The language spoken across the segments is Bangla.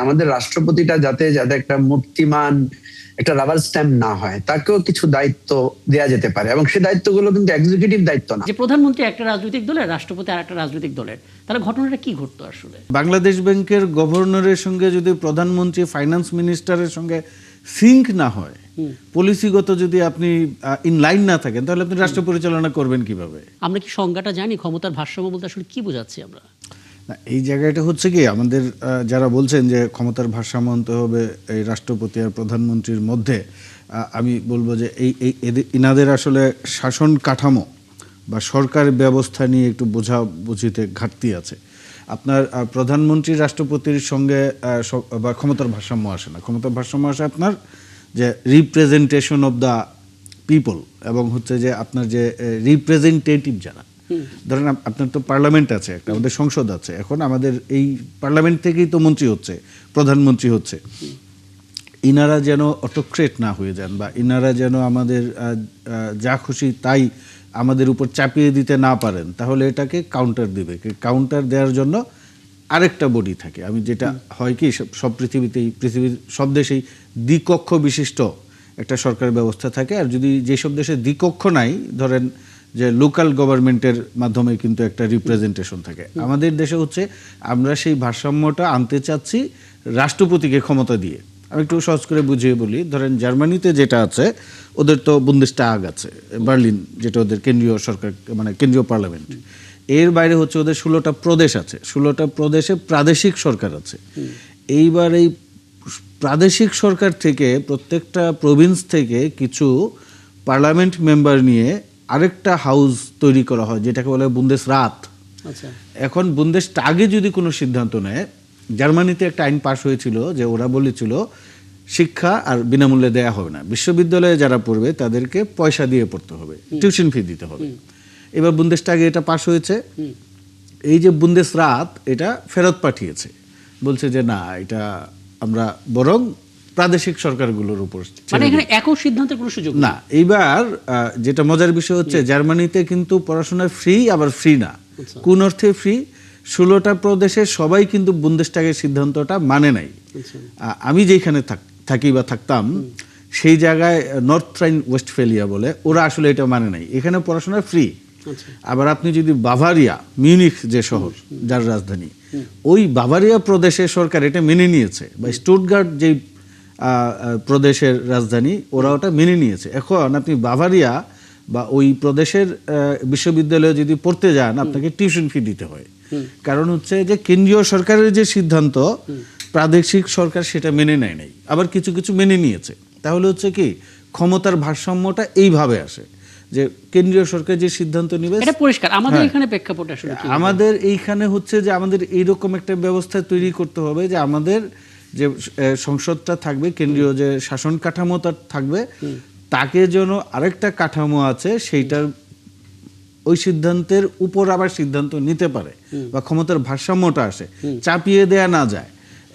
আমাদের রাষ্ট্রপতিটা যাতে একটা মূর্তিমান একটা রাবার স্ট্যাম্প না হয়, তাকেও কিছু দায়িত্ব দেয়া যেতে পারে, এবং সেই দায়িত্বগুলো কিন্তু এক্সিকিউটিভ দায়িত্ব না। যে প্রধানমন্ত্রী একটা রাজনৈতিক দলের, রাষ্ট্রপতি আর একটা রাজনৈতিক দলের, তাহলে ঘটনাটা কি ঘটতো আসলে? বাংলাদেশ ব্যাংকের গভর্নরের সঙ্গে যদি প্রধানমন্ত্রী ফাইন্যান্স মিনিস্টারের সঙ্গে সিঙ্ক না হয়, পলিসিগত যদি আপনি ইন লাইন না থাকেন, তাহলে আপনি রাষ্ট্র পরিচালনা করবেন কিভাবে? আমরা কি সংজ্ঞাটা জানি? ক্ষমতার ভারসাম্য বলতে আসলে কি বোঝাচ্ছি আমরা? না, এই জায়গাটা হচ্ছে কি, আমাদের যারা বলছেন যে ক্ষমতার ভারসাম্য আনতে হবে এই রাষ্ট্রপতি আর প্রধানমন্ত্রীর মধ্যে, আমি বলবো যে ইনাদের আসলে শাসন কাঠামো বা সরকার ব্যবস্থা নিয়ে একটু বোঝাবুঝিতে ঘাটতি আছে। আপনার প্রধানমন্ত্রী রাষ্ট্রপতির সঙ্গে বা ক্ষমতার ভারসাম্য আসে না। ক্ষমতার ভারসাম্য আসে আপনার যে রিপ্রেজেন্টেশন অফ দ্য পিপল, এবং হচ্ছে যে আপনার যে রিপ্রেজেন্টেটিভ যারা, ধরেন আপনার তো পার্লামেন্ট আছে, একটা আমাদের সংসদ আছে, এখন আমাদের এই পার্লামেন্ট থেকেই তো মন্ত্রী হচ্ছে, প্রধানমন্ত্রী হচ্ছে। ইনারা যেন অটোক্রেট না হয়ে যান, বা ইনারা যেন আমাদের যা খুশি তাই আমাদের উপর চাপিয়ে দিতে না পারেন, তাহলে এটাকে কাউন্টার দিবে। কাউন্টার দেওয়ার জন্য আরেকটা বডি থাকে। আমি যেটা হয় কি, সব পৃথিবীর সব দেশেই দ্বিকক্ষ বিশিষ্ট একটা সরকার ব্যবস্থা থাকে। আর যদি যেসব দেশে দ্বিকক্ষ নাই, ধরেন যে লোকাল গভর্নমেন্টের মাধ্যমে কিন্তু একটা রিপ্রেজেন্টেশন থাকে। আমাদের দেশে হচ্ছে আমরা সেই ভারসাম্যটা আনতে চাচ্ছি রাষ্ট্রপতিকে ক্ষমতা দিয়ে। আমি একটু সহজ করে বুঝিয়ে বলি, ধরেন জার্মানিতে যেটা আছে, ওদের তো বুন্দেসটাগ আছে, বার্লিন, যেটা ওদের কেন্দ্রীয় সরকার, মানে কেন্দ্রীয় পার্লামেন্ট। এর বাইরে হচ্ছে ওদের 16টা প্রদেশ আছে, 16টা প্রদেশে প্রাদেশিক সরকার আছে। এইবার এই প্রাদেশিক সরকার থেকে, প্রত্যেকটা প্রভিন্স থেকে কিছু পার্লামেন্ট মেম্বার নিয়ে আরেকটা হাউস তৈরি করা হয়, যেটাকে বলে বুন্দেসরাত। এখন বুন্দেসটাগে যদি কোনো সিদ্ধান্ত নেয়, জার্মানিতে একটা আইন পাশ হয়েছিল যে ওরা বলেছিল শিক্ষা আর বিনামূল্যে দেয়া হবে না, বিশ্ববিদ্যালয়ে যারা পড়বে তাদেরকে পয়সা দিয়ে পড়তে হবে, টিউশন ফি দিতে হবে। এবার বুন্দেসটাগে এটা পাশ হয়েছে, এই যে বুন্দেসরাত এটা ফেরত পাঠিয়েছে, বলছে যে না, এটা আমরা বরং প্রাদেশিক সরকারগুলোর উপর, মানে এখানে একক সিদ্ধান্তের কোনো সুযোগ না। এইবার যেটা মজার বিষয় হচ্ছে, জার্মানিতে কিন্তু পড়াশোনা ফ্রি, আবার ফ্রি না। কোন অর্থে ফ্রি? 16টা প্রদেশে সবাই কিন্তু বুন্দেসটাগের সিদ্ধান্তটা মানে নাই। আমি যেখানে থাকি বা থাকতাম, সেই জায়গায় নর্থ রাইন ওয়েস্টফেলিয়া বলে, ওরা আসলে এটা মানে নাই, এখানে পড়াশোনা ফ্রি। আবার আপনি যদি বাভারিয়া, মিউনিখ যে শহর, যার রাজধানী, ওই বাভারিয়া প্রদেশের সরকার এটা মেনে নিয়েছে, বা স্টুটগার্ট যে প্রদেশের রাজধানী, ওরা ওটা মেনে নিয়েছে। এখন আপনি বাভারিয়া বা ওই প্রদেশের বিশ্ববিদ্যালয়ে যদি পড়তে যান, আপনাকে টিউশন ফি দিতে হয়। কারণ হচ্ছে যে কেন্দ্রীয় সরকারের যে সিদ্ধান্ত, প্রাদেশিক সরকার সেটা মেনে নেয় নাই, আবার কিছু কিছু মেনে নিয়েছে। তাহলে হচ্ছে কি, ক্ষমতার ভারসাম্যটা এইভাবে আসে যে কেন্দ্রীয় সরকার যে সিদ্ধান্ত নেবে, এটা পরিষ্কার। আমাদের এখানে প্রেক্ষাপট আসলে কি? আমাদের এইখানে হচ্ছে যে আমাদের এইরকম একটা ব্যবস্থা তৈরি করতে হবে যে আমাদের যে সংসদটা থাকবে, কেন্দ্রীয় যে শাসন কাঠামোটা থাকবে, তাকে যেন আরেকটা কাঠামো আছে, সেইটার ওই সিদ্ধান্তের উপর আবার সিদ্ধান্ত নিতে পারে, বা ক্ষমতার ভারসাম্যটা আসে, চাপিয়ে দেয়া না যায়।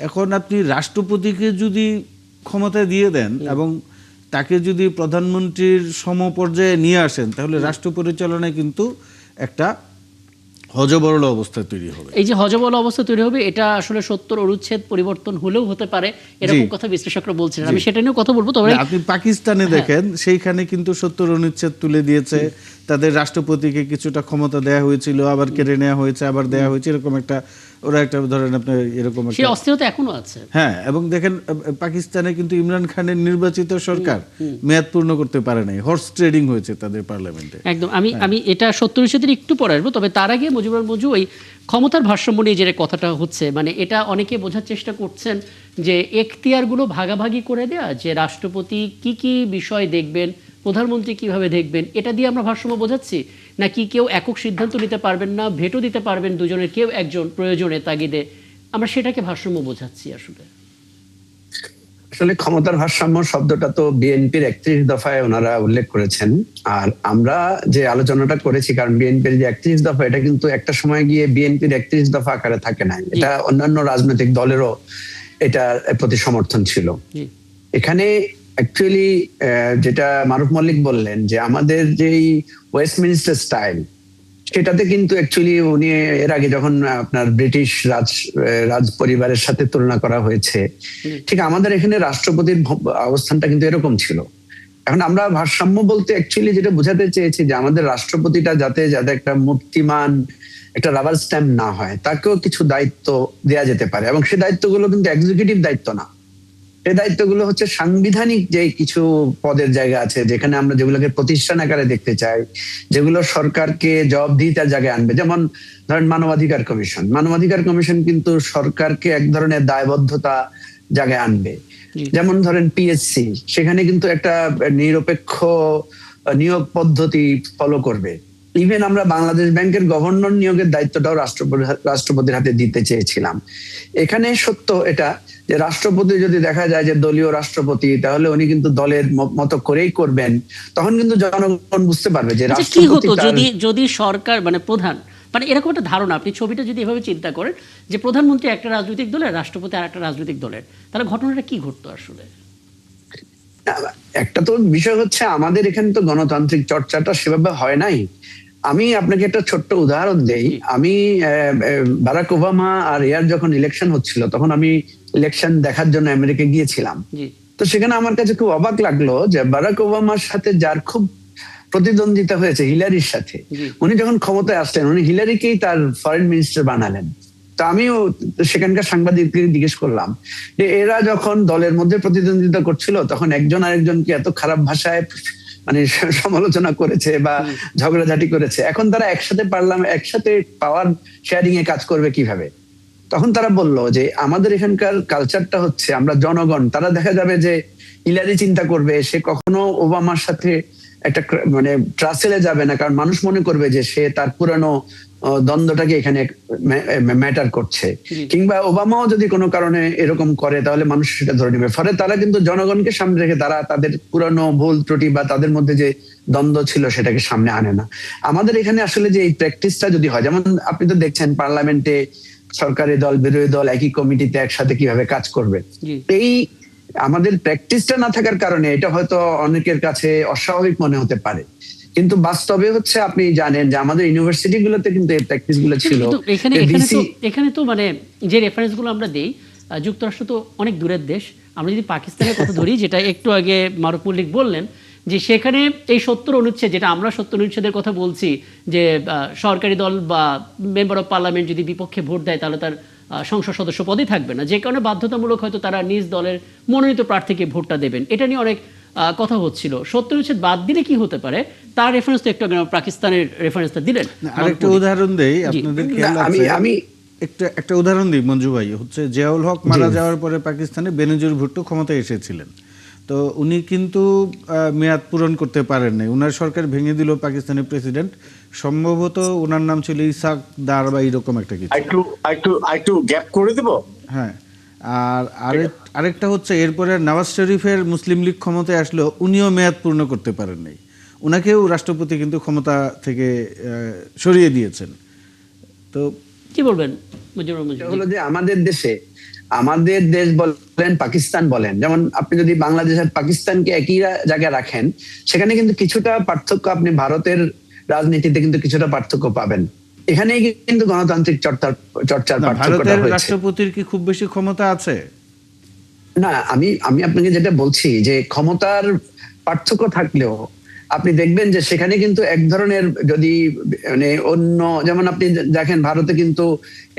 এখন আপনি রাষ্ট্রপতিকে যদি ক্ষমতা দিয়ে দেন এবং তাকে যদি প্রধানমন্ত্রীর সমপর্যায়ে নিয়ে আসেন, তাহলে রাষ্ট্র পরিচালনায় কিন্তু একটা হযবরল অবস্থা তৈরি হবে। এই যে হযবরল অবস্থা তৈরি হবে, এটা আসলে 70 অনুচ্ছেদ পরিবর্তন হলেও হতে পারে, এরকম কথা বিশ্লেষকরা বলছেন। আমি সেটা নিয়েও কথা বলবো। তবে আপনি পাকিস্তানে দেখেন, সেইখানে কিন্তু 70 অনুচ্ছেদ তুলে দিয়েছে, তাদের রাষ্ট্রপতিকে কিছুটা ক্ষমতা দেয়া হয়েছিল, আবার কেড়ে নেওয়া হয়েছে, আবার দেয়া হয়েছে, এরকম একটা, ওরা একটা, ধরেন আপনার এরকম সেই অস্থিরতা এখনো আছে। হ্যাঁ, এবং দেখেন পাকিস্তানে কিন্তু ইমরান খানের নির্বাচিত সরকার মেয়াদ পূর্ণ করতে পারে নাই, হর্স ট্রেডিং হয়েছে তাদের পার্লামেন্টে। একদম। আমি এটা 70 অনুচ্ছেদের একটু পরে আসবো। তবে তার আগে মুজিবুর মঞ্জু, ওই ক্ষমতার ভারসাম্য নিয়ে যে কথাটা হচ্ছে, মানে এটা অনেকে বোঝার চেষ্টা করছেন যে এখতিয়ারগুলো ভাগাভাগি করে দেয়া, যে রাষ্ট্রপতি কি কি বিষয় দেখবেন, প্রধানমন্ত্রী কিভাবে দেখবেন, এটা দিয়ে আমরা ভারসাম্য বোঝাচ্ছি, নাকি কেউ একক সিদ্ধান্ত নিতে পারবেন না, ভেটো দিতে পারবেন দুজনের কেউ একজন প্রয়োজনে তাগিদে, আমরা সেটাকে ভারসাম্য বোঝাচ্ছি? আসলে ক্ষমতার ভারসাম্য শব্দটা তো বিএনপির 31 দফায় ওনারা উল্লেখ করেছেন। আর আমরা যে আলোচনাটা করেছি, কারণ বিএনপির যে 31 দফা, এটা কিন্তু একটা সময় গিয়ে বিএনপির 31 দফা আকারে থাকে না, এটা অন্যান্য রাজনৈতিক দলেরও এটার প্রতি সমর্থন ছিল। এখানে অ্যাকচুয়ালি যেটা মারুফ মল্লিক বললেন, যে আমাদের যেই ওয়েস্টমিনিস্টার স্টাইল, সেটাতে কিন্তু অ্যাকচুয়ালি উনি এর আগে যখন আপনার ব্রিটিশ রাজ পরিবারের সাথে তুলনা করা হয়েছে, ঠিক আমাদের এখানে রাষ্ট্রপতির অবস্থানটা কিন্তু এরকম ছিল। এখন আমরা ভারসাম্য বলতে অ্যাকচুয়ালি যেটা বোঝাতে চেয়েছি যে আমাদের রাষ্ট্রপতিটা যাতে একটা মূর্তিমান, একটা রাবার স্ট্যাম্প না হয়, তাকেও কিছু দায়িত্ব দেয়া যেতে পারে, এবং সেই দায়িত্বগুলো কিন্তু এক্সিকিউটিভ দায়িত্ব না। এই দায়িত্বগুলো হচ্ছে সাংবিধানিক যে কিছু পদের জায়গা আছে, যেখানে আমরা যেগুলোকে প্রতিষ্ঠান আকারে দেখতে চাই, যেগুলো সরকারকে জবাবদিহিতার জায়গায় আনবে। যেমন ধরেন মানবাধিকার কমিশন কিন্তু সরকারকে এক ধরনের দায়বদ্ধতা জায়গায় আনবে। যেমন ধরেন পিএসসি, সেখানে কিন্তু একটা নিরপেক্ষ নিয়োগ পদ্ধতি ফলো করবে। ইভেন আমরা বাংলাদেশ ব্যাংকের গভর্নর নিয়োগের দায়িত্বটাও রাষ্ট্রপতির হাতে দিতে চেয়েছিলাম। এখানে সত্য এটা যে রাষ্ট্রপতি যদি দেখা যায় যে দলীয় রাষ্ট্রপতি, তাহলে উনি কিন্তু দলের মতো করেই করবেন। তখন কিন্তু জনগণ বুঝতে পারবে যে কি হতো যদি সরকার মানে প্রধান, মানে এরকম একটা ধারণা, আপনি ছবিটা যদি এভাবে চিন্তা করেন যে প্রধানমন্ত্রী একটা রাজনৈতিক দলের, রাষ্ট্রপতি আর একটা রাজনৈতিক দলের, তাহলে ঘটনাটা কি ঘটতো আসলে? একটা তো বিষয় হচ্ছে আমাদের এখানে তো গণতান্ত্রিক চর্চাটা সেভাবে হয় নাই। আমি আপনাকে একটা ছোট্ট উদাহরণ দেই। আমি বারাক ওবামা আর এয়ার যখন ইলেকশন হচ্ছিল, তখন আমি ইলেকশন দেখার জন্য আমেরিকা গিয়েছিলাম। তো সেখানে আমার কাছে খুব অবাক লাগলো যে বারাক ওবামার সাথে যার খুব প্রতিদ্বন্দ্বিতা হয়েছে, হিলারির সাথে, উনি যখন ক্ষমতায় আসলেন, উনি হিলারিকেই তার ফরেন মিনিস্টার বানালেন। তো আমিও সেখানকার সাংবাদিককে জিজ্ঞেস করলাম যে এরা যখন দলের মধ্যে প্রতিদ্বন্দ্বিতা করছিল, তখন একজন আরেকজনকে এত খারাপ ভাষায় মানে সমালোচনা করেছে বা ঝগড়াঝাটি করেছে, এখন তারা একসাথে পাওয়ার শেয়ারিং এ কাজ করবে কিভাবে? তখন তারা বলল যে আমাদের এখানকার কালচারটা হচ্ছে আমরা জনগণ, তারা দেখা যাবে যে হিলারি চিন্তা করবে, সে কখনো ওবামার সাথে একটা মানে ট্রাসেলে যাবে না, কারণ মানুষ মনে করবে যে সে তার পুরানো দ্বন্দ্বটাকে এখানে ম্যাটার করছে। কিংবা ওবামাও যদি কোনো কারণে এরকম করে, তাহলে মানুষ সেটা ধরে নেবে। ফলে তারা কিন্তু জনগণকে সামনে রেখে তারা তাদের পুরানো ভুল ত্রুটি বা তাদের মধ্যে যে দ্বন্দ্ব ছিল সেটাকে সামনে আনে না। আমাদের এখানে আসলে যে এই প্র্যাকটিসটা যদি হয়, যেমন আপনি তো দেখছেন পার্লামেন্টে সরকারি দল বিরোধী দল একই কমিটিতে একসাথে কিভাবে কাজ করবে, এই আমাদের প্র্যাকটিসটা না থাকার কারণে এটা হয়তো অনেকের কাছে অস্বাভাবিক মনে হতে পারে, কিন্তু বাস্তবে হচ্ছে আপনি জানেন যে আমাদের ইউনিভার্সিটি গুলোতে কিন্তু এই প্র্যাকটিস গুলো ছিল। এখানে তো মানে যে রেফারেন্স গুলো আমরা দেই, যুক্তরাষ্ট্র তো অনেক দূরের দেশ। আমরা যদি পাকিস্তানের কথা ধরি, যেটা একটু আগে মারুফ মল্লিক বললেন, যে সেখানে এই 70 অনুচ্ছেদ, যেটা আমরা 70 অনুচ্ছেদের কথা বলছি, যে সরকারি দল বা মেম্বার অফ পার্লামেন্ট যদি বিপক্ষে ভোট দেয়, তাহলে তার সংসদ সদস্য পদে থাকবে না, যে কারণে বাধ্যতামূলক হয়তো তারা নিজ দলের মনোনীত প্রার্থীকে ভোটটা দেবেন। এটা নিয়ে অনেক কথা হচ্ছিল। 70 অনুচ্ছেদ বাদ দিলে কি হতে পারে, তার রেফারেন্স তো একটু পাকিস্তানের রেফারেন্সটা দিলেন। আরেকটা উদাহরণ দেই, আপনাদের খেয়াল আছে, আমি একটা উদাহরণ দিই মঞ্জু ভাই, হচ্ছে জিয়াউল হক মারা যাওয়ার পরে পাকিস্তানে বেনজির ভুট্টো ক্ষমতায় এসেছিলেন। তো উনি কিন্তু মেয়াদ পূরণ করতে পারেন নাই, উনার সরকার ভেঙে দিল পাকিস্তানের প্রেসিডেন্ট, সম্ভবত ওনার নাম ছিল ইসাক দার বা এরকম একটা কিছু। একটু গ্যাপ করে দেব। হ্যাঁ, আর আরেকটা হচ্ছে এরপরে নওয়াজ শরীফের মুসলিম লীগ ক্ষমতায় আসলো, উনিও মেয়াদ পূর্ণ করতে পারেন নাই, উনাকেও রাষ্ট্রপতি কিন্তু ক্ষমতা থেকে সরিয়ে দিয়েছেন। তো কি বলবেন হলো যে আমাদের দেশ বলেন, পাকিস্তান বলেন, যেমন আপনি যদি বাংলাদেশ আর পাকিস্তানকে একই জায়গায় রাখেন, সেখানে কিন্তু কিছুটা পার্থক্য, আপনি ভারতের রাজনীতিতে কিন্তু কিছুটা পার্থক্য পাবেন। এখানেই কিন্তু গণতান্ত্রিক চর্চার ভারতের রাষ্ট্রপতির কি খুব বেশি ক্ষমতা আছে? না, আমি আপনাকে যেটা বলছি যে ক্ষমতার পার্থক্য থাকলেও আপনি দেখবেন যে সেখানে কিন্তু এক ধরনের, যদি মানে অন্য, যেমন আপনি দেখেন ভারতে কিন্তু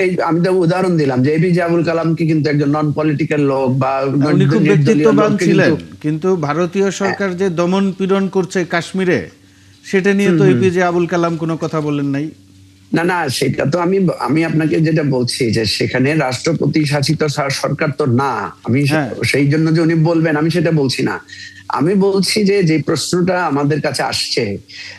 এই, আমি তো উদাহরণ দিলাম যে এপিজে আবুল কালামকে কিন্তু একজন নন পলিটিক্যাল লোক বা উনি খুব ব্যক্তিত্ববান ছিলেন, কিন্তু ভারতীয় সরকার যে দমন পীড়ন করছে কাশ্মীরে, সেটা নিয়ে তো এপিজে আবুল কালাম কোনো কথা বলেন নাই। না, সেটা তো আমি আপনাকে যেটা বলছি যে সেখানে রাষ্ট্রপতি শাসিত সরকার তো না, আমি সেই জন্য যে উনি বলবেন আমি সেটা বলছি না। আমি বলছি যে প্রশ্নটা আমাদের কাছে আসছে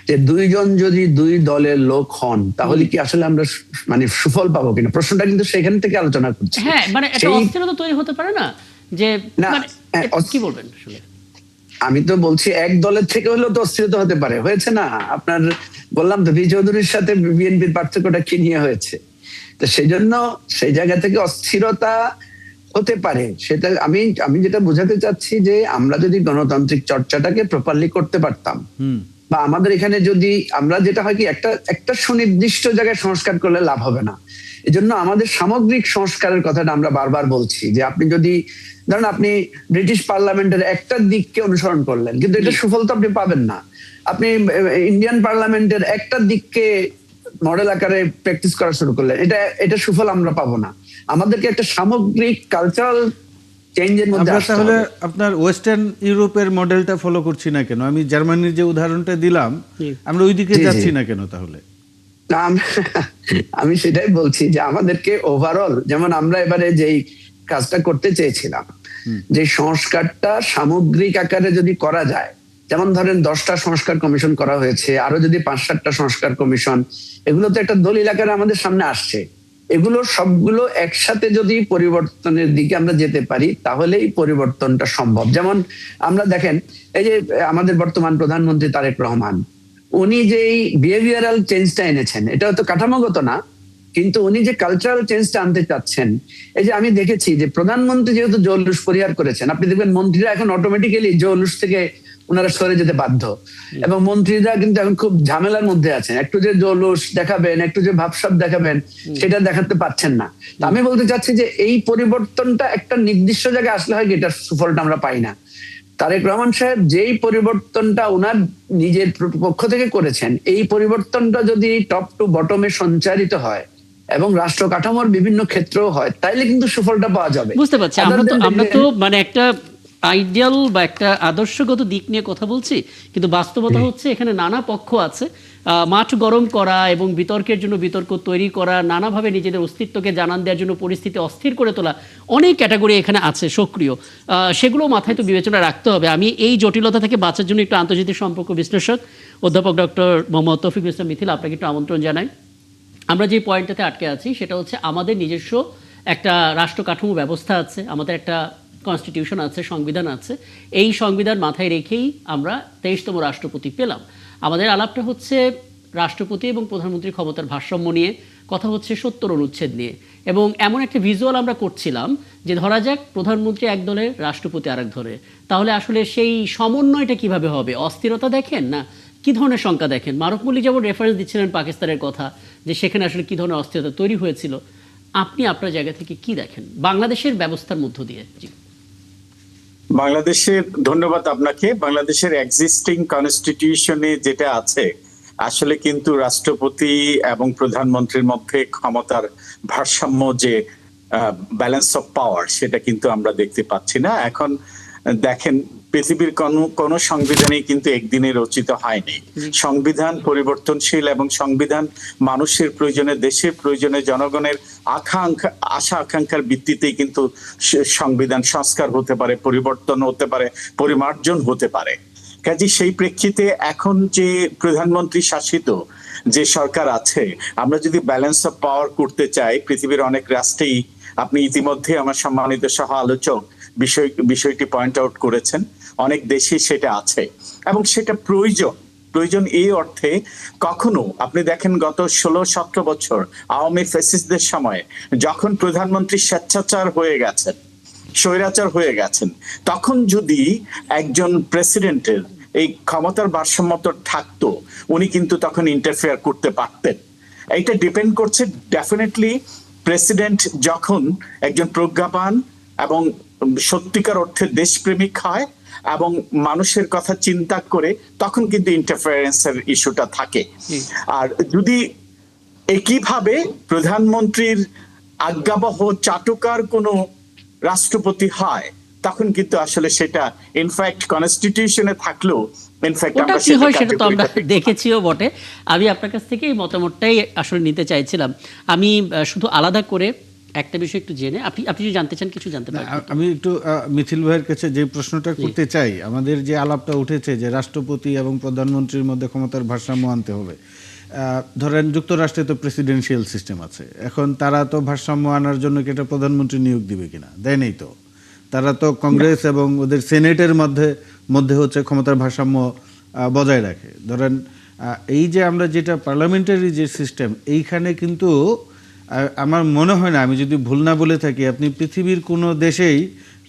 যে দুইজন যদি দুই দলের লোক হন, তাহলে কি আসলে আমরা মানে সুফল পাবো কিনা, প্রশ্নটা কিন্তু সেখান থেকে আলোচনা করছি। হ্যাঁ, মানে একটা অস্থিরতা তৈরি হতে পারে না, যে কি বলবেন আসলে? আমি তো বলছি এক দলের থেকে হলেও তো অস্থিরতা হতে পারে, হয়েছে না আপনার, বললাম তো বি চৌধুরীর সাথে বিএনপির পার্থক্যটা কি নিয়ে হয়েছে। তো সেই জন্য সেই জায়গা থেকে অস্থিরতা হতে পারে, সেটা আমি যেটা বোঝাতে চাচ্ছি যে আমরা যদি গণতান্ত্রিক চর্চাটাকে প্রপারলি করতে পারতাম, বা আমাদের এখানে যদি আমরা যেটা হয় কি একটা সুনির্দিষ্ট জায়গায় সংস্কার করলে লাভ হবে না। এজন্য আমাদের সামগ্রিক সংস্কারের কথাটা আমরা বারবার বলছি যে আপনি যদি ধরেন আপনি ব্রিটিশ পার্লামেন্টের একটা দিককে অনুসরণ করলেন, কিন্তু এটা সুফল তো আপনি পাবেন না। আপনি ইন্ডিয়ান পার্লামেন্টের একটা দিককে মডেল আকারে প্র্যাকটিস করা শুরু করলেন, এটা সুফল আমরা পাবো না। আমাদেরকে একটা সামগ্রিক কালচারাল চেঞ্জের মধ্যে আমরা আসতে তাহলে হবে। আপনার ওয়েস্টার্ন ইউরোপের মডেলটা ফলো করছি না কেন? আমি জার্মানির যে উদাহরণটা দিলাম, আমরা ওই দিকে জি, জি। যাচ্ছি না কেন তাহলে? না, আমি সেটাই বলছি যে আমাদেরকে ওভারঅল, যেমন আমরা এবারে যেই কাজটা করতে চেয়েছিলাম, যে সংস্কারটা সামগ্রিক আকারে যদি করা যায়, যেমন ধরেন 10টা সংস্কার কমিশন করা হয়েছে, আরো যদি 5-7টা সংস্কার কমিশন, এগুলো তো একটা দলিল আকারে আমাদের সামনে আসছে। এগুলো সবগুলো একসাথে যদি পরিবর্তনের দিকে আমরা যেতে পারি, তাহলেই পরিবর্তনটা সম্ভব। যেমন আমরা দেখেন, এই যে আমাদের বর্তমান প্রধানমন্ত্রী তারেক রহমান, উনি যে বিহেভিয়ারাল চেঞ্জটা এনেছেন, এটা তো কাঠামোগত না, কিন্তু উনি যে কালচারাল চেঞ্জটা আনতে চাচ্ছেন, এই যে আমি দেখেছি যে প্রধানমন্ত্রী যেহেতু জৌলুস পরিহার করেছেন, আপনি দেখবেন মন্ত্রীরা এখন অটোমেটিক্যালি জৌলুস থেকে ওনারা সরে যেতে বাধ্য, এবং মন্ত্রীরা কিন্তু এখন খুব ঝামেলার মধ্যে আছেন। একটু যে জৌলুস দেখাবেন, একটু যে ভাবসাব দেখাবেন, সেটা দেখাতে পারছেন না। তো আমি বলতে চাচ্ছি যে এই পরিবর্তনটা একটা নির্দিষ্ট জায়গায় আসলে হয় কি, এটার সুফলটা আমরা পাই না। তারেক রহমান সাহেব যেই পরিবর্তনটা ওনার নিজের পক্ষ থেকে করেছেন, এই পরিবর্তনটা যদি টপ টু বটমে সঞ্চারিত হয় এবং রাষ্ট্র কাঠামোর বিভিন্ন ক্ষেত্রেও হয়, তাইলে কিন্তু সুফলটা পাওয়া যাবে। বুঝতে পারছি। আমরা তো মানে একটা আইডিয়াল বা একটা আদর্শগত দিক নিয়ে কথা বলছি, কিন্তু বাস্তবতা হচ্ছে এখানে নানা পক্ষ আছে। মাঠ গরম করা এবং বিতর্কের জন্য বিতর্ক তৈরি করা, নানাভাবে নিজেদের অস্তিত্বকে জানান দেওয়ার জন্য পরিস্থিতি অস্থির করে তোলা, অনেক ক্যাটাগরি এখানে আছে সক্রিয়। সেগুলো মাথায় তো বিবেচনা রাখতে হবে। আমি এই জটিলতা থেকে বাঁচার জন্য একটু আন্তর্জাতিক সম্পর্ক বিশ্লেষক অধ্যাপক ডক্টর মোহাম্মদ তৌফিকুল ইসলাম মিথিল, আপনাকে একটু আমন্ত্রণ জানাই। আমরা যে পয়েন্টটাতে আটকে আছি সেটা হচ্ছে আমাদের নিজস্ব একটা রাষ্ট্র কাঠামো ব্যবস্থা আছে, আমাদের একটা কনস্টিটিউশন আছে, সংবিধান আছে। এই সংবিধান মাথায় রেখেই আমরা 23তম রাষ্ট্রপতি পেলাম। আমাদের আলাপটা হচ্ছে রাষ্ট্রপতি এবং প্রধানমন্ত্রীর ক্ষমতার ভারসাম্য নিয়ে, কথা হচ্ছে 70 অনুচ্ছেদ নিয়ে, এবং এমন একটা ভিজুয়াল আমরা করছিলাম যে ধরা যাক প্রধানমন্ত্রী এক দলের, রাষ্ট্রপতি আরেক দলের, তাহলে আসলে সেই সমন্বয়টা কিভাবে হবে? অস্থিরতা দেখেন না কি ধরনের শঙ্কা দেখেন? মারুফ মল্লিক যেমন রেফারেন্স দিচ্ছিলেন পাকিস্তানের কথা, যে সেখানে আসলে কি ধরনের অস্থিরতা তৈরি হয়েছিল, আপনি আপনার জায়গা থেকে কি দেখেন বাংলাদেশের ব্যবস্থার মধ্য দিয়ে? জি, বাংলাদেশের ধন্যবাদ আপনাকে। বাংলাদেশের এক্সিস্টিং কনস্টিটিউশনে যেটা আছে, আসলে কিন্তু রাষ্ট্রপতি এবং প্রধানমন্ত্রীর মধ্যে ক্ষমতার ভারসাম্য, যে ব্যালেন্স অফ পাওয়ার, সেটা কিন্তু আমরা দেখতে পাচ্ছি না। এখন দেখেন, পৃথিবীর কোন সংবিধানই কিন্তু একদিনে রচিত হয়নি। সংবিধান পরিবর্তনশীল, এবং সংবিধান মানুষের প্রয়োজনে, দেশের প্রয়োজনে, জনগণের আশা আকাঙ্ক্ষার ভিত্তিতেই কিন্তু সংবিধান সংস্কার হতে পারে, পরিবর্তন হতে পারে, পরিমার্জন হতে পারে। কাজে সেই প্রেক্ষিতে এখন যে প্রধানমন্ত্রী শাসিত যে সরকার আছে, আমরা যদি ব্যালেন্স অফ পাওয়ার করতে চাই, পৃথিবীর অনেক রাষ্ট্রেই, আপনি ইতিমধ্যে আমার সম্মানিত সহ আলোচক বিষয়টি পয়েন্ট আউট করেছেন, অনেক দেশে সেটা আছে এবং সেটা প্রয়োজন এই অর্থে, কখনো আপনি দেখেন গত 16-17 বছর আওয়ামী ফ্যাসিস্টদের সময় যখন প্রধানমন্ত্রী স্বেচ্ছাচার হয়ে গেছেন, স্বৈরাচার হয়ে গেছেন, তখন যদি একজন প্রেসিডেন্টের এই ক্ষমতার ভারসাম্যতা থাকতো, উনি কিন্তু তখন ইন্টারফেয়ার করতে পারতেন। এইটা ডিপেন্ড করছে ডেফিনেটলি প্রেসিডেন্ট যখন একজন প্রজ্ঞাবান এবং সত্যিকার অর্থে দেশপ্রেমিক হয় এবং মানুষের কথা চিন্তা করে, তখন কিন্তু ইন্টারফারেন্সের ইস্যুটা থাকে। আর যদি একইভাবে প্রধানমন্ত্রীর আজ্ঞাবহ চাটুকার কোনো রাষ্ট্রপতি হয়, তখন কিন্তু আসলে সেটা ইনফ্যাক্ট কনস্টিটিউশনে থাকলেও ইনফ্যাক্ট ওটা কি হয় সেটা তো আমরা দেখেছিও বটে। আমি আপনার কাছ থেকে এই মতামতটাই আসলে নিতে চাইছিলাম। আমি শুধু আলাদা করে একটা বিষয় একটু জেনে, আপনি যদি জানতে চান কিছু জানতে পারেন। আমি একটু মিথিল ভাইয়ের কাছে যে প্রশ্নটা করতে চাই, আমাদের যে আলাপটা উঠেছে যে রাষ্ট্রপতি এবং প্রধানমন্ত্রীর মধ্যে ক্ষমতার ভারসাম্য আনতে হবে, ধরেন যুক্তরাষ্ট্রে তো প্রেসিডেন্সিয়াল সিস্টেম আছে, এখন তারা তো ভারসাম্য আনার জন্য কি এটা প্রধানমন্ত্রী নিয়োগ দিবে কিনা? দেয় নেই তো। তারা তো কংগ্রেস এবং ওদের সেনেটের মধ্যে হচ্ছে ক্ষমতার ভারসাম্য বজায় রাখে। ধরেন এই যে আমরা যেটা পার্লামেন্টারি যে সিস্টেম, এইখানে কিন্তু আমার মনে হয় না, আমি যদি ভুল না বলে থাকি, আপনি পৃথিবীর কোনো দেশেই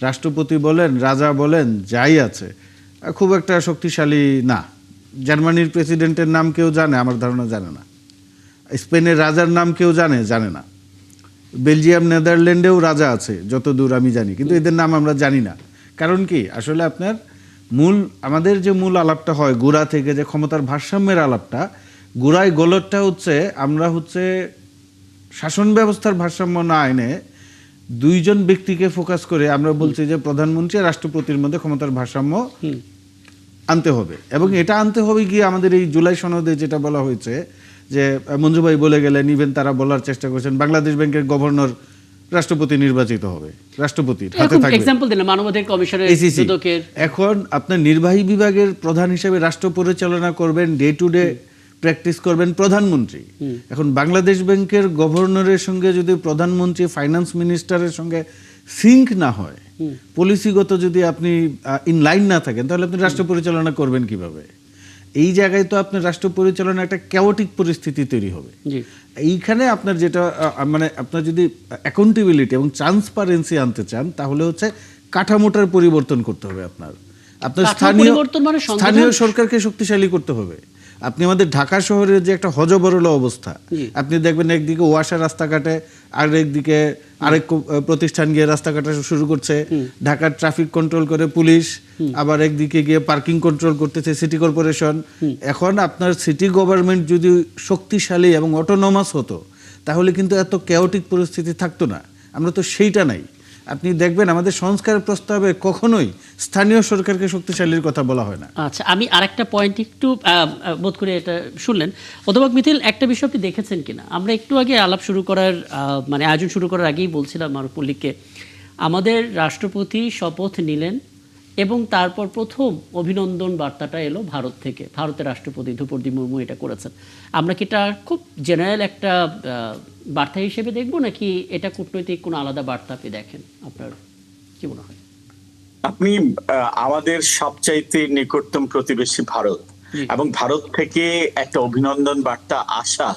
রাষ্ট্রপতি বলেন, রাজা বলেন, যাই আছে, খুব একটা শক্তিশালী না। জার্মানির প্রেসিডেন্টের নাম কেউ জানে? আমার ধারণা জানে না। স্পেনের রাজার নাম কেউ জানে না। বেলজিয়াম নেদারল্যান্ডেও রাজা আছে যতদূর আমি জানি, কিন্তু এদের নাম আমরা জানি না। কারণ কি, আসলে আপনার আমাদের যে মূল আলাপটা হয় গোড়া থেকে, যে ক্ষমতার ভারসাম্যের আলাপটা, গোড়ায় গলতটা হচ্ছে আমরা শাসন ব্যবস্থার ভারসাম্য না এনে দুইজন ব্যক্তিকে ফোকাস করে আমরা বলছি যে প্রধানমন্ত্রী আর রাষ্ট্রপতির মধ্যে ক্ষমতার ভারসাম্য আনতে হবে। এবং এটা আনতে হবে গিয়ে আমাদের এই জুলাই সনদে যেটা বলা হয়েছে, যে মঞ্জু ভাই বলে গেলেন, ইভেন তারা বলার চেষ্টা করছেন বাংলাদেশ ব্যাংকের গভর্নর রাষ্ট্রপতি নির্বাচিত হবে, রাষ্ট্রপতির হাতে থাকবে। এক্সাম্পল দিন মানবাধিকার কমিশনের দুদকের। এখন আপনার নির্বাহী বিভাগের প্রধান হিসেবে রাষ্ট্র পরিচালনা করবেন, ডে টু ডে প্র্যাকটিস করবেন প্রধানমন্ত্রী। এখন বাংলাদেশ ব্যাংকের গভর্নরের সঙ্গে যদি প্রধানমন্ত্রী ফাইন্যান্স মিনিস্টারের সঙ্গে সিঙ্ক না হয়, পলিসিগত যদি আপনি ইন লাইন না থাকেন, তাহলে আপনি রাষ্ট্র পরিচালনা করবেন কিভাবে? এই জায়গায় তো আপনার রাষ্ট্র পরিচালনা একটা ক্যাওটিক পরিস্থিতি তৈরি হবে। এইখানে আপনার যেটা মানে আপনার যদি অ্যাকাউন্টেবিলিটি এবং ট্রান্সপারেন্সি আনতে চান, তাহলে কাঠামোটার পরিবর্তন করতে হবে। আপনার স্থানীয় সরকারকে শক্তিশালী করতে হবে। আপনি আমাদের ঢাকা শহরের যে একটা হজবরল অবস্থা, আপনি দেখবেন একদিকে ওয়াসা রাস্তাঘাটে, আর একদিকে আরেক প্রতিষ্ঠান গিয়ে রাস্তা কাটা শুরু করছে, ঢাকার ট্রাফিক কন্ট্রোল করে পুলিশ, আবার একদিকে গিয়ে পার্কিং কন্ট্রোল করতেছে সিটি কর্পোরেশন। এখন আপনার সিটি গভর্নমেন্ট যদি শক্তিশালী এবং অটোনমাস হতো, তাহলে কিন্তু এত ক্যাওটিক পরিস্থিতি থাকতো না। আমরা তো সেইটা নাই। আপনি দেখবেন আমাদের সংস্কার প্রস্তাবে কখনোই স্থানীয় সরকারকে শক্তিশালীর কথা বলা হয় না। আচ্ছা, আমি আরেকটা পয়েন্ট একটু বোধ করে এটা শুনলেন অধ্যাপক মিথিল, একটা বিষয় আপনি দেখেছেন কিনা, আমরা একটু আগে আলাপ শুরু করার মানে আয়োজন শুরু করার আগেই বলছিলাম মারুফ মল্লিককে, আমাদের রাষ্ট্রপতি শপথ নিলেন এবং তারপর প্রথম অভিনন্দন বার্তাটা এলো ভারত থেকে। ভারতের রাষ্ট্রপতি দ্রৌপদী মুর্মু এটা করেছেন। আমরা কি এটা খুব জেনারেল একটা বার্তা হিসেবে দেখবো, নাকি এটা কূটনৈতিক কোনো আলাদা বার্তা আপনি দেখেন? আপনার কি মনে হয়? আপনি আমাদের সবচাইতে নিকটতম প্রতিবেশী ভারত, এবং ভারত থেকে একটা অভিনন্দন বার্তা আসা,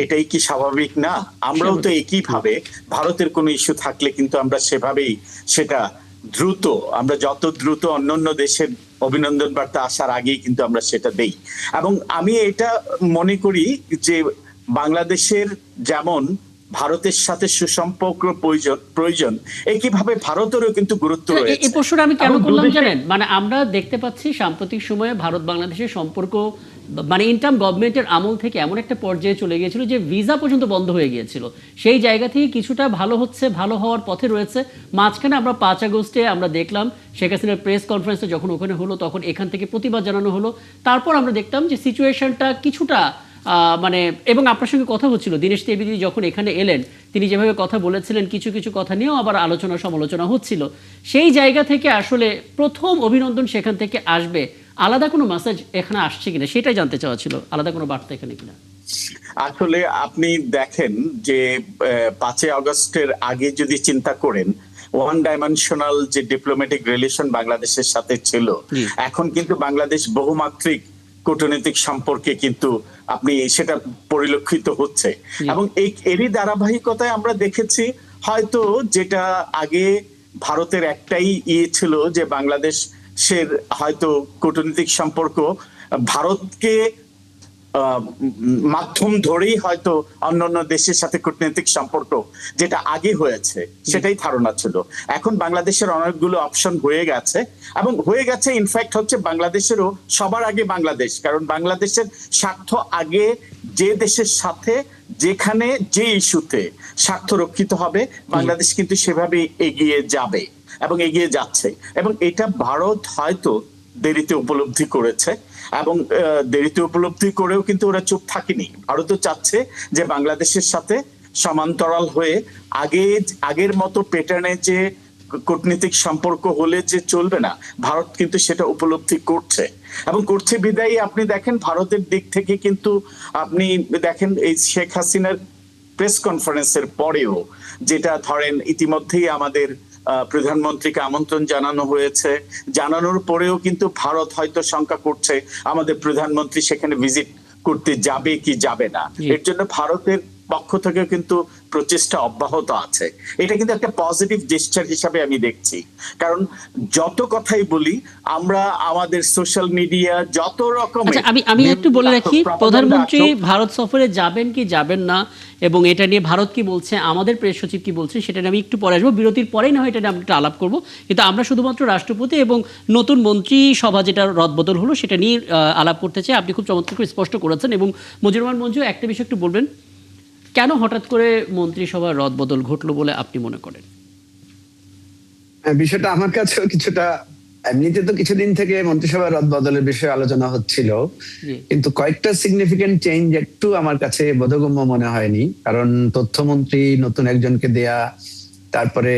এটাই কি স্বাভাবিক না? আমরাও তো একই ভাবে ভারতের কোনো ইস্যু থাকলে কিন্তু আমরা সেভাবেই সেটা দ্রুত, আমরা যত দ্রুত অন্যান্য দেশের অভিনন্দন বার্তা আসার আগেই কিন্তু আমরা সেটা দেই। এবং আমি এটা মনে করি যে বাংলাদেশের যেমন ভারতের সাথে সুসম্পর্ক প্রয়োজন, একইভাবে ভারতেরও কিন্তু গুরুত্ব রয়েছে। এই প্রশ্নটা আমি কেন করলাম জানেন, মানে আমরা দেখতে পাচ্ছি সাম্প্রতিক সময়ে ভারত বাংলাদেশের সম্পর্ক মানে ইন্টার্ম গভর্নমেন্টের আমল থেকে এমন একটা পর্যায়ে চলে গিয়েছিল যে ভিসা পর্যন্ত বন্ধ হয়ে গিয়েছিল। সেই জায়গা থেকে কিছুটা ভালো হচ্ছে, ভালো হওয়ার পথে রয়েছে। মাঝখানে আমরা 5 আগস্টে আমরা দেখলাম শেখ হাসিনার প্রেস কনফারেন্সে যখন ওখানে হলো, তখন এখান থেকে প্রতিবাদ জানানো হলো। তারপর আমরা দেখতাম যে সিচুয়েশনটা কিছুটা মানে, এবং আপনার সঙ্গে কথা হচ্ছিল দীনেশ ত্রিবেদী যখন এখানে এলেন, তিনি যেভাবে কথা বলেছিলেন, কিছু কিছু কথা নিয়েও আবার আলোচনা সমালোচনা হচ্ছিল। সেই জায়গা থেকে আসলে প্রথম অভিনন্দন সেখান থেকে আসবে, আলাদা কোনো মেসেজ এখানে আসছে কিনা সেটাই জানতে চাওয়া ছিল, আলাদা কোনো বার্তা এখানে কিনা। আসলে আপনি দেখেন যে 5 আগস্টের আগে যদি চিন্তা করেন, ওয়ান ডাইমেনশনাল যে ডিপ্লোম্যাটিক রিলেশন বাংলাদেশের সাথে ছিল, এখন কিন্তু বাংলাদেশ বহুমাত্রিক কূটনৈতিক সম্পর্কে কিন্তু আপনি সেটা পরিলক্ষিত হচ্ছে। এবং এরই ধারাবাহিকতায় আমরা দেখেছি হয়তো যেটা আগে ভারতের একটাই ছিল যে বাংলাদেশের হয়তো কূটনৈতিক সম্পর্ক ভারতকে মাধ্যম ধরেই হয়তো অন্যান্য দেশের সাথে কূটনৈতিক সম্পর্ক যেটা আগে হয়েছে সেটাই ধারণা ছিল। এখন বাংলাদেশের অনেকগুলো অপশন হয়ে গেছে, এবং হয়ে গেছে ইনফ্যাক্ট হচ্ছে বাংলাদেশেরও সবার আগে বাংলাদেশ, কারণ বাংলাদেশের স্বার্থ আগে যে দেশের সাথে যেখানে যে ইস্যুতে স্বার্থ রক্ষিত হবে বাংলাদেশ কিন্তু সেভাবে এগিয়ে যাবে এবং এগিয়ে যাচ্ছে। এবং এটা ভারত হয়তো দেরিতে উপলব্ধি করেছে, এবং দেরিতে উপলব্ধি করেও কিন্তু ওরা চুপ থাকেনি। ভারতও চাচ্ছে যে বাংলাদেশের সাথে সমান্তরাল হয়ে আগের মতো প্যাটার্নে যে কূটনৈতিক সম্পর্ক হলে যে চলবে না, ভারত কিন্তু সেটা উপলব্ধি করছে এবং করছে বিদায়ী আপনি দেখেন ভারতের দিক থেকে কিন্তু আপনি দেখেন এই শেখ হাসিনার প্রেস কনফারেন্সের পরেও যেটা ধরেন ইতিমধ্যেই আমাদের প্রধানমন্ত্রীকে আমন্ত্রণ জানানো হয়েছে, জানানোর পরেও কিন্তু ভারত হয়তো শঙ্কা করছে আমাদের প্রধানমন্ত্রী সেখানে ভিজিট করতে যাবে কি যাবে না। এর জন্য ভারতের পক্ষ থেকে কিন্তু প্রচেষ্টা অব্যাহত আছে। এটা কিন্তু একটা পজিটিভ জেস্চার হিসাবে আমি দেখছি। কারণ যত কথাই বলি আমরা, আমাদের সোশ্যাল মিডিয়া যত রকমের, আচ্ছা, আমি একটু বলে রাখি, প্রধানমন্ত্রী ভারত সফরে যাবেন কি যাবেন না, এবং এটা নিয়ে ভারত কি বলছে, আমাদের প্রেস সচিব কি বলছে, সেটা নিয়ে আমি একটু পরে আসবো, বিরতির পরেই না হয় এটা নিয়ে আমরা একটু আলাপ করবো। কিন্তু আমরা শুধুমাত্র রাষ্ট্রপতি এবং নতুন মন্ত্রী সভা যেটা রদবদল হলো সেটা নিয়ে আলাপ করতে চাই। আপনি খুব চমৎকার করে স্পষ্ট করেছেন। এবং মজিবুর রহমান মঞ্জু, একটা বিষয় একটু বলবেন, কেন হঠাৎ করে মন্ত্রিসভার রদবদল ঘটলো বলে আপনি মনে করেন? বিষয়টা আমার কাছেও কিছুটা, এমনিতে তো কিছুদিন থেকে মন্ত্রিসভা রদবদলের বিষয়ে আলোচনা হচ্ছিল, জি। কিন্তু কয়েকটা সিগনিফিকেন্ট চেঞ্জ একটু আমার কাছে বোধগম্য মনে হয়নি। কারণ তথ্যমন্ত্রী নতুন একজনকে দেয়া, তারপরে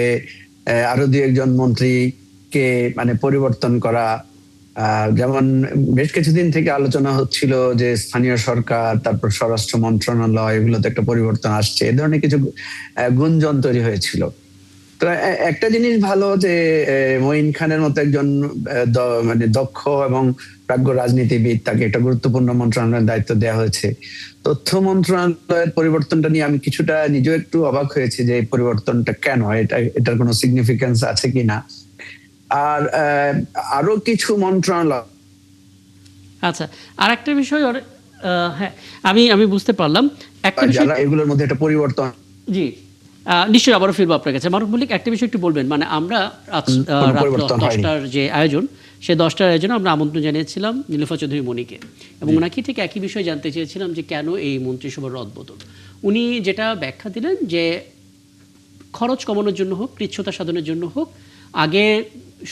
আরো দুই একজন মন্ত্রীকে মানে পরিবর্তন করা, যেমন বেশ কিছুদিন থেকে আলোচনা হচ্ছিল যে স্থানীয় সরকার, তারপর স্বরাষ্ট্র মন্ত্রণালয়, এগুলোতে একটা পরিবর্তন আসছে, এ ধরনের কিছু গুঞ্জন তৈরি হয়েছিল। তো একটা জিনিস ভালো যে মঈন খানের মতো একজন মানে দক্ষ এবং প্রাজ্ঞ রাজনীতিবিদ, তাকে একটা গুরুত্বপূর্ণ মন্ত্রণালয়ের দায়িত্ব দেওয়া হয়েছে। তথ্য মন্ত্রণালয়ের পরিবর্তনটা নিয়ে আমি কিছুটা নিজেও একটু অবাক হয়েছি যে এই পরিবর্তনটা কেন, এটার কোনো সিগনিফিকেন্স আছে কিনা। আর আরো কিছু মন্ত্রণালয়, আচ্ছা, আর একটা বিষয় হ্যাঁ, আমি বুঝতে পারলাম একটা বিষয়। যারা এগুলোর মধ্যে একটা পরিবর্তন, জি, নিশ্চয়ই আবারও ফিরবো আপনার কাছে। মারুফ মল্লিক, একটা বিষয় একটু বলবেন, মানে আমরা রাত পরিবর্তন হয়নি। 10টার যে আয়োজন, সেই 10টার আয়োজনে আমরা আমন্ত্রণ জানিয়েছিলাম নীলুফা চৌধুরী মনিকে, এবং ওনাকে ঠিক একই বিষয় জানতে চেয়েছিলাম যে কেন এই মন্ত্রিসভার রদবদল। উনি যেটা ব্যাখ্যা দিলেন যে খরচ কমানোর জন্য হোক, কৃচ্ছতা সাধনের জন্য হোক, আগে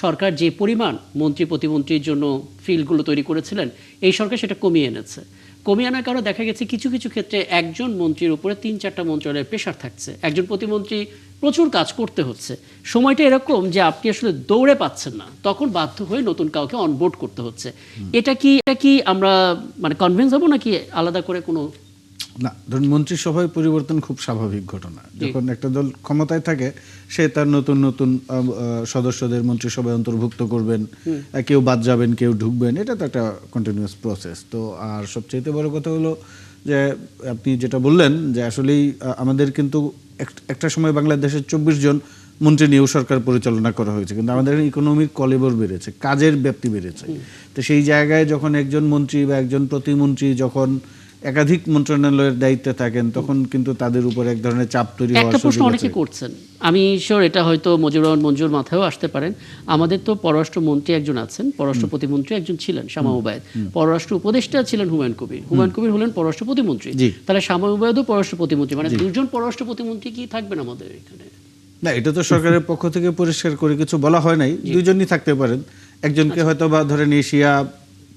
সরকার যে পরিমাণ মন্ত্রী প্রতিমন্ত্রীর জন্য ফিল্ডগুলো তৈরি করেছিলেন, এই সরকার সেটা কমিয়ে এনেছে। কমিয়ে আনার কারণে দেখা গেছে কিছু কিছু ক্ষেত্রে একজন মন্ত্রীর উপরে 3-4টা মন্ত্রণালয়ের প্রেশার থাকছে, একজন প্রতিমন্ত্রী প্রচুর কাজ করতে হচ্ছে, সময়টা এরকম যে আপনি আসলে দৌড়ে পাচ্ছেন না, তখন বাধ্য হয়ে নতুন কাউকে অনবোর্ড করতে হচ্ছে। এটা কি আমরা মানে কনভিন্স হবো, নাকি আলাদা করে কোনো? না, ধরুন মন্ত্রিসভায় পরিবর্তন খুব স্বাভাবিক ঘটনা। যখন একটা দল ক্ষমতায় থাকে, সে তার নতুন নতুন সদস্যদের মন্ত্রিসভায় অন্তর্ভুক্ত করবেন, কেউ বাদ যাবেন, কেউ ঢুকবেন, এটা তো একটা কন্টিনিউয়াস প্রসেস। তো আর সবচেয়ে বড় কথা হলো যে আপনি যেটা বললেন যে আসলেই আমাদের কিন্তু একটা সময় বাংলাদেশের 24 জন মন্ত্রী নিয়েও সরকার পরিচালনা করা হয়েছে, কিন্তু আমাদের ইকোনমিক কলেবর বেড়েছে, কাজের ব্যাপ্তি বেড়েছে। তো সেই জায়গায় যখন একজন মন্ত্রী বা একজন প্রতিমন্ত্রী যখন একাধিক মন্ত্রণালয়ের দায়িত্বে থাকেন, তখন কিন্তু তাদের উপর এক ধরনের চাপ তৈরি হওয়ার একটা প্রশ্ন সুযোগ অনেকে আছে। করছেন, আমি শিওর এটা হয়তো মজিবুর রহমান মঞ্জুর মাথায়ও আসতে পারেন। আমাদের তো পররাষ্ট্রমন্ত্রী একজন আছেন, পররাষ্ট্র প্রতিমন্ত্রী একজন ছিলেন শামা উবায়েদ, পররাষ্ট্র উপদেষ্টা ছিলেন হুমায়ুন কবির, হুমায়ুন কবির হলেন পররাষ্ট্র প্রতিমন্ত্রী, জি। তাহলে শামা উবায়েদও পররাষ্ট্র প্রতিমন্ত্রী, মানে দুজন পররাষ্ট্র প্রতিমন্ত্রী কি থাকবেন আমাদের এখানে? না, এটা তো সরকারের পক্ষ থেকে পরিষ্কার করে কিছু বলা হয় নাই। দুইজনই থাকতে পারেন, একজনকে হয়তো বা ধরেন এশিয়া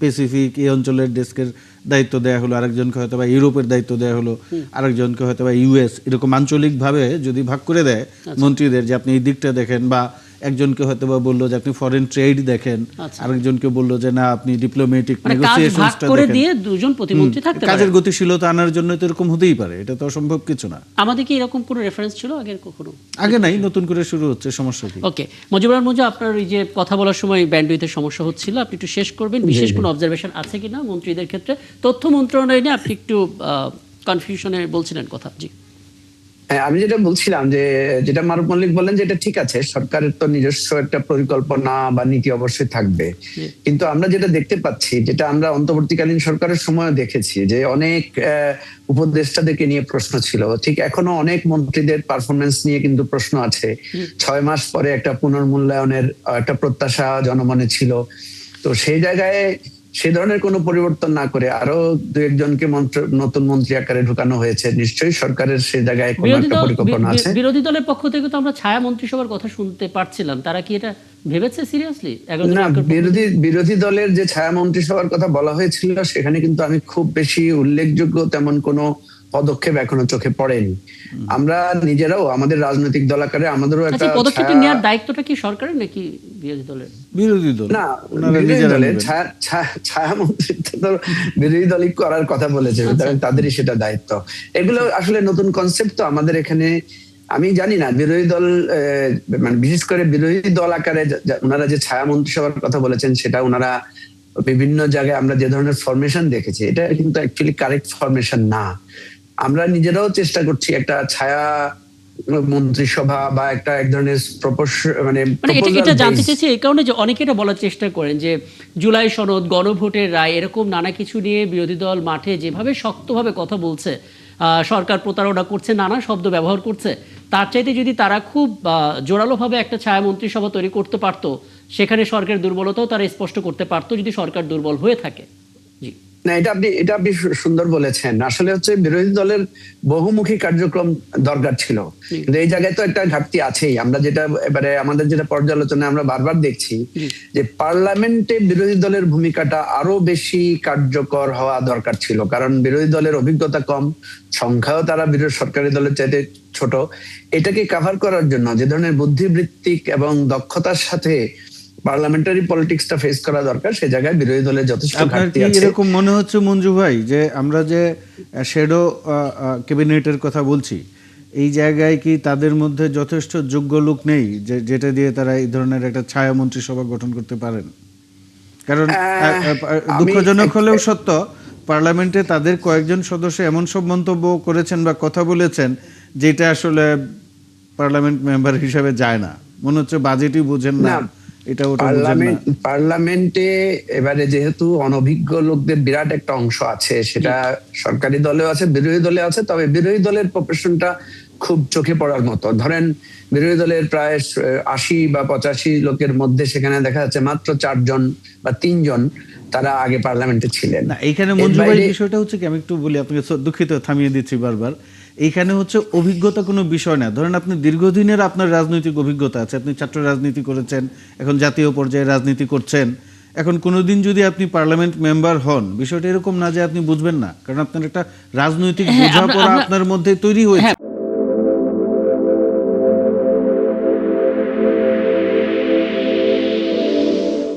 প্যাসিফিক এই অঞ্চলের ডেস্কের দায়িত্ব দেওয়া হলো, আরেকজনকে হয়তো বা ইউরোপের দায়িত্ব দেওয়া হলো, আরেকজনকে হয়তো বা ইউএস, এরকম আঞ্চলিকভাবে যদি ভাগ করে দেয় মন্ত্রীদের যে আপনি এই দিকটা দেখেন, বা একজনকে হয়তো বা বললো যে আপনি ফরেন ট্রেড দেখেন, আরেকজনকে বললো যে না আপনি ডিপ্লোম্যাটিক মানে কাজ ভাগ নেগোসিয়েশনসটা করে দেখেন। দিয়ে দুজন প্রতিমন্ত্রী থাকতে কাজের পারে। গতিশীলতা আনার জন্য তো এরকম হতেই পারে, এটা তো অসম্ভব কিছু না। আমাদের কি এরকম কোনো রেফারেন্স ছিল আগের কখনো? আগে নাই, নতুন করে শুরু হচ্ছে, সমস্যা কি? ওকে, মজিবুর রহমান মঞ্জু, আপনার এই যে কথা বলার সময় ব্যান্ডউইথের সমস্যা হচ্ছিল, আপনি একটু শেষ করবেন, বিশেষ কোনো অবজারভেশন আছে কিনা মন্ত্রীদের ক্ষেত্রে? তথ্য মন্ত্রণালয় নিয়ে আপনি একটু কনফিউশনে বলছিলেন কথা। জি, আমি যেটা বলছিলাম যে যেটা মারুফ মল্লিক বললেন যে এটা ঠিক আছে, সরকারের তো নিজস্ব একটা পরিকল্পনা বা নীতি অবশ্যই থাকবে, কিন্তু আমরা যেটা দেখতে পাচ্ছি, যেটা আমরা অন্তর্বর্তীকালীন সরকারের সময় দেখেছি, যে অনেক উপদেষ্টাদেরকে নিয়ে প্রশ্ন ছিল, ঠিক এখনো অনেক মন্ত্রীদের পারফরমেন্স নিয়ে কিন্তু প্রশ্ন আছে। 6 মাস পরে একটা পুনর্মূল্যায়নের একটা প্রত্যাশা জনমনে ছিল। তো সেই জায়গায় সে ধরনের কোনো পরিবর্তন না করে আরো 2-1জনকে নতুন মন্ত্রী আকারে ঢুকানো হয়েছে, নিশ্চয়ই সরকারের সে জায়গায় কোনো একটা পরিকল্পনা আছে। বিরোধী দলের পক্ষ থেকে তো আমরা ছায়া মন্ত্রিসভার কথা শুনতে পারছিলাম, তারা কি এটা ভেবেছে সিরিয়াসলি? না, বিরোধী দলের যে ছায়া মন্ত্রিসভার কথা বলা হয়েছিল, সেখানে কিন্তু আমি খুব বেশি উল্লেখযোগ্য তেমন কোনো পদক্ষেপ এখনো চোখে পড়েনি। আমরা নিজেরাও আমাদের রাজনৈতিক দল আকারে আমাদেরও একটা পদক্ষেপ নেওয়ার দায়িত্বটা কি সরকারের নাকি বিরোধী দলের? বিরোধী দল না, বিরোধী দলের ছায়া মন্ত্রিত্ব তো বিরোধী দলই করার কথা বলেছে, তাদেরই সেটা দায়িত্ব। এগুলো আসলে নতুন কনসেপ্ট তো আমাদের এখানে। আমি জানি না বিরোধী দল মানে বিশেষ করে বিরোধী দল আকারে ওনারা যে ছায়া মন্ত্রিসভার কথা বলেছেন, সেটা ওনারা বিভিন্ন জায়গায় আমরা যে ধরনের ফরমেশন দেখেছি, এটা কিন্তু অ্যাকচুয়ালি কারেক্ট ফরমেশন না। আমরা নিজেরাও চেষ্টা করছি একটা ছায়া মন্ত্রিসভা বা একটা এক ধরনের মানে এটা জানতে চাইছি এই কারণে যে অনেকে এটা বলার চেষ্টা করেন যে জুলাই সনদ, গণভোটের রায়, এরকম নানা কিছু নিয়ে বিরোধী দল মাঠে যেভাবে শক্তভাবে কথা বলছে, সরকার প্রতারণা করছে, নানা শব্দ ব্যবহার করছে, তার চাইতে যদি তারা খুব জোরালোভাবে একটা ছায়া মন্ত্রিসভা তৈরি করতে পারতো, সেখানে সরকারের দুর্বলতাও তারা স্পষ্ট করতে পারতো যদি সরকার দুর্বল হয়ে থাকে। জি না, এটা আপনি সুন্দর বলেছেন। আসলে হচ্ছে বিরোধী দলের বহুমুখী কার্যক্রম দরকার ছিল, কিন্তু এই জায়গায় তো একটা ঘাটতি আছেই। আমরা যেটা এবারে আমাদের যেটা পর্যালোচনায় আমরা বারবার দেখছি যে পার্লামেন্টে বিরোধী দলের ভূমিকাটা আরো বেশি কার্যকর হওয়া দরকার ছিল, কারণ বিরোধী দলের অভিজ্ঞতা কম, সংখ্যাও তারা বিরোধী সরকারি দলের চাইতে ছোট। এটাকে কভার করার জন্য যে ধরনের বুদ্ধিবৃত্তিক এবং দক্ষতার সাথে পার্লামেন্টারি পলিটিক্সটা ফেস করা দরকার, সে জায়গায় বিরোধী দলের যথেষ্ট আপনার ঘাটতি কি আছে। এরকম মনে হচ্ছে মঞ্জু ভাই যে আমরা যে শ্যাডো ক্যাবিনেটের কথা বলছি, এই জায়গায় কি তাদের মধ্যে যথেষ্ট যোগ্য লোক নেই যেটা দিয়ে তারা এই ধরনের একটা ছায়া মন্ত্রিসভা গঠন করতে পারেন? কারণ দুঃখজনক হলেও সত্য, পার্লামেন্টে তাদের কয়েকজন সদস্য এমন সব মন্তব্য করেছেন বা কথা বলেছেন যেটা আসলে পার্লামেন্ট মেম্বার হিসেবে যায় না। মনে হচ্ছে বাজেটই বুঝেন না, এটা ওটা বুঝেন না। পার্লামেন্টে এবারে যেহেতু অনভিজ্ঞ লোকদের বিরাট একটা অংশ আছে, সেটা সরকারি দলেও আছে, বিরোধী দলে আছে। তবে বিরোধী দলের প্রফেশনটা খুব চোখে পড়ার মতো। ধরেন বিরোধী দলের প্রায় 80 বা 85 লোকের মধ্যে সেখানে দেখা যাচ্ছে মাত্র 4 জন বা 3 জন তারা আগে পার্লামেন্টে ছিলেন। না, এইখানে মঞ্জু ভাই বিষয়টা হচ্ছে কি, আমি একটু বলি, আপনাকে দুঃখিত থামিয়ে দিচ্ছি বারবার। এইখানে হচ্ছে অভিজ্ঞতা কোনো বিষয় না। ধরেন আপনি দীর্ঘদিনের আপনার রাজনৈতিক অভিজ্ঞতা আছে, আপনি ছাত্র রাজনীতি করেছেন, এখন জাতীয় পর্যায়ে রাজনীতি করছেন। এখন কোনোদিন যদি আপনি পার্লামেন্ট মেম্বার হন, বিষয়টা এরকম না যে আপনি বুঝবেন না, কারণ আপনার একটা রাজনৈতিক বোঝাপড়া আপনার মধ্যে তৈরি হয়েছে।